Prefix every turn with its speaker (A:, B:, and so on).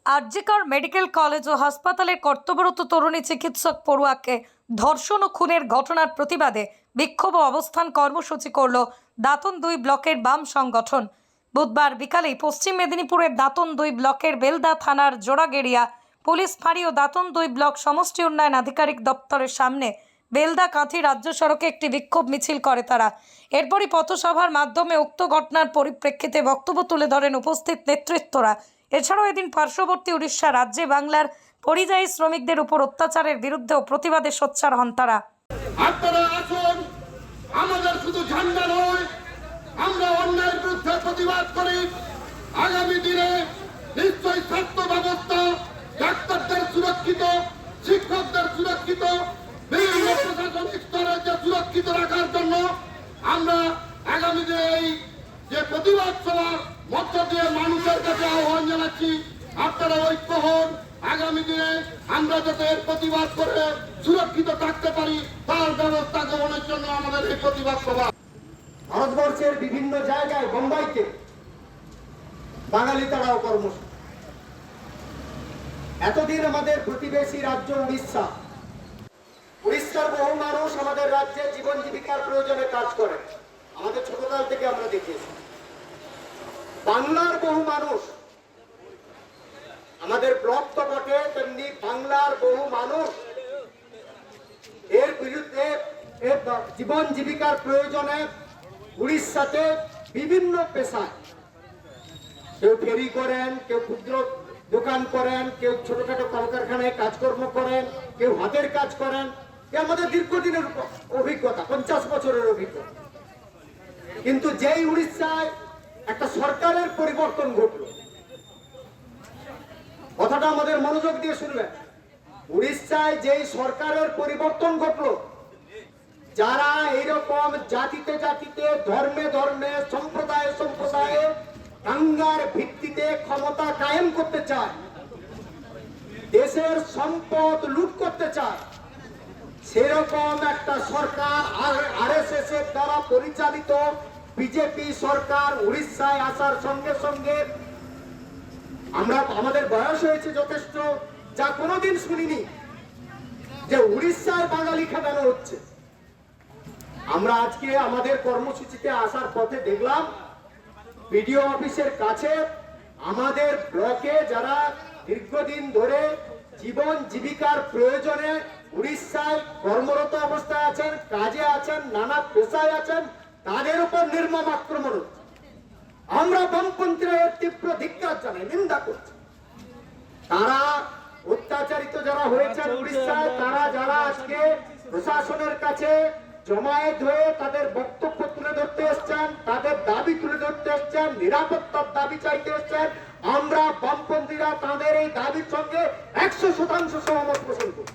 A: RG Kar medical college ও হাসপাতালের কর্তব্যরত তরুণী চিকিৎসক পড়ুয়াকে ধর্ষণ ও খুনের ঘটনার প্রতিবাদে বিক্ষোভ ও অবস্থান কর্মসূচি করল দাঁতন 2 ব্লকের বাম সংগঠন। বুধবার বিকালে পশ্চিম মেদিনীপুরের দাঁতন 2 ব্লকের বেলদা থানার জোড়াগেড়িয়া পুলিশ ফাঁড়ি ও দাঁতন 2 ব্লক সমষ্টি উন্নয়ন আধিকারিক দপ্তরের সামনে বেলদা কাঁথি রাজ্য সড়কে একটি বিক্ষোভ মিছিল করে তারা। এরপরই পথসভার মাধ্যমে উক্ত ঘটনার পরিপ্রেক্ষিতে বক্তব্য তুলে ধরেন উপস্থিত নেতৃত্বরা। এছাড়াও এদিন পার্শ্ববর্তী উড়িষ্যা রাজ্যে বাংলার পরিযায়ী শ্রমিকদের উপর অত্যাচারের বিরুদ্ধেও প্রতিবাদে সোচ্চার হন তারা।
B: আপনারা আসুন, আমাদের শুধু ঝান্ডা নয়, আমরা অন্যায়ের বিরুদ্ধে প্রতিবাদ করি। আগামী দিনে নিশ্চয়ই স্বাস্থ্য ব্যবস্থা, ডাক্তারদের সুরক্ষিত, শিক্ষকদের সুরক্ষিত, বিভিন্ন প্রশাসনিক স্তরে সুরক্ষিত রাখার জন্য আমরা আগামী দিনে এই যে প্রতিবাদ সভার মধ্য দিয়ে মানুষের কাছে আহ্বান জানাচ্ছি, আপনারা ঐক্য হন। আগামী দিনে আমরা যাতে এর প্রতিবাদ করে সুরক্ষিত থাকতে পারি তার ব্যবস্থা গ্রহণের জন্য আমাদের এই প্রতিবাদ সভা।
C: ভারতবর্ষের বিভিন্ন জায়গায়, বোম্বাইতে বাঙালি তারাও কর্মসূচি। এতদিন আমাদের প্রতিবেশী রাজ্য উড়িষ্যার বহু মানুষ আমাদের রাজ্যে জীবন জীবিকার প্রয়োজনে কাজ করে, আমাদের ছোটকাল থেকে আমরা দেখেছি। বাংলার বহু মানুষ, আমাদের ব্লক তো বটে, তেমনি বাংলার বহু মানুষ এর বিরুদ্ধে জীবন জীবিকার প্রয়োজনে উড়িষ্যাতে বিভিন্ন পেশায়, কেউ ফেরি করেন, কেউ ক্ষুদ্র দোকান করেন, কেউ ছোটখাটো কলকারখানায় কাজকর্ম করেন, কেউ হাতের কাজ করেন। আমাদের দীর্ঘদিনের অভিজ্ঞতা, 50 বছরের অভিজ্ঞতা। কিন্তু যেই উড়িষ্যায় একটা সরকারের পরিবর্তন ঘটল, কথাটা আমাদের মনোযোগ দিয়ে শুনবেন, উড়িষ্যায় যেই সরকারের পরিবর্তন ঘটল, যারা এইরকম জাতিতে জাতিতে, ধর্মে ধর্মে, সম্প্রদায়ে সম্প্রদায়ে দাঙ্গার ভিত্তিতে ক্ষমতা কায়েম করতে চায়, দেশের সম্পদ লুট করতে চায়, সেরকম একটা সরকার, আরএসএস এর দ্বারা পরিচালিত বিজেপি সরকার উড়িষ্যায় আসার সঙ্গে সঙ্গে আমাদের বয়স হয়েছে যথেষ্ট, যা কোনোদিন শুনিনি যে উড়িষ্যায় বাঙালি খেদানো হচ্ছে। আমরা আজকে আমাদের কর্মসূচিতে আসার পথে দেখলাম বিডিও অফিসের কাছে আমাদের ব্লকে যারা দীর্ঘদিন ধরে জীবন জীবিকার প্রয়োজনে উড়িষ্যায় কর্মরত অবস্থায় আছেন, কাজে আছেন, নানা পেশায় আছেন, তাদের উপর নির্মম আক্রমণ হচ্ছে। আমরা বামপন্থীরা এর তীব্র ধিক্কার জানাই, নিন্দা করছি। তারা অত্যাচারিত যারা হয়েছেন উড়িষ্যায়, তারা যারা আজকে প্রশাসনের কাছে জমায়েত হয়ে তাদের বক্তব্য তুলে ধরতে এসছেন, তাদের দাবি তুলে ধরতে এসছেন, নিরাপত্তার দাবি চাইতে এসছেন, আমরা বামপন্থীরা তাদের এই দাবির সঙ্গে 100% সহমত পোষণ করি।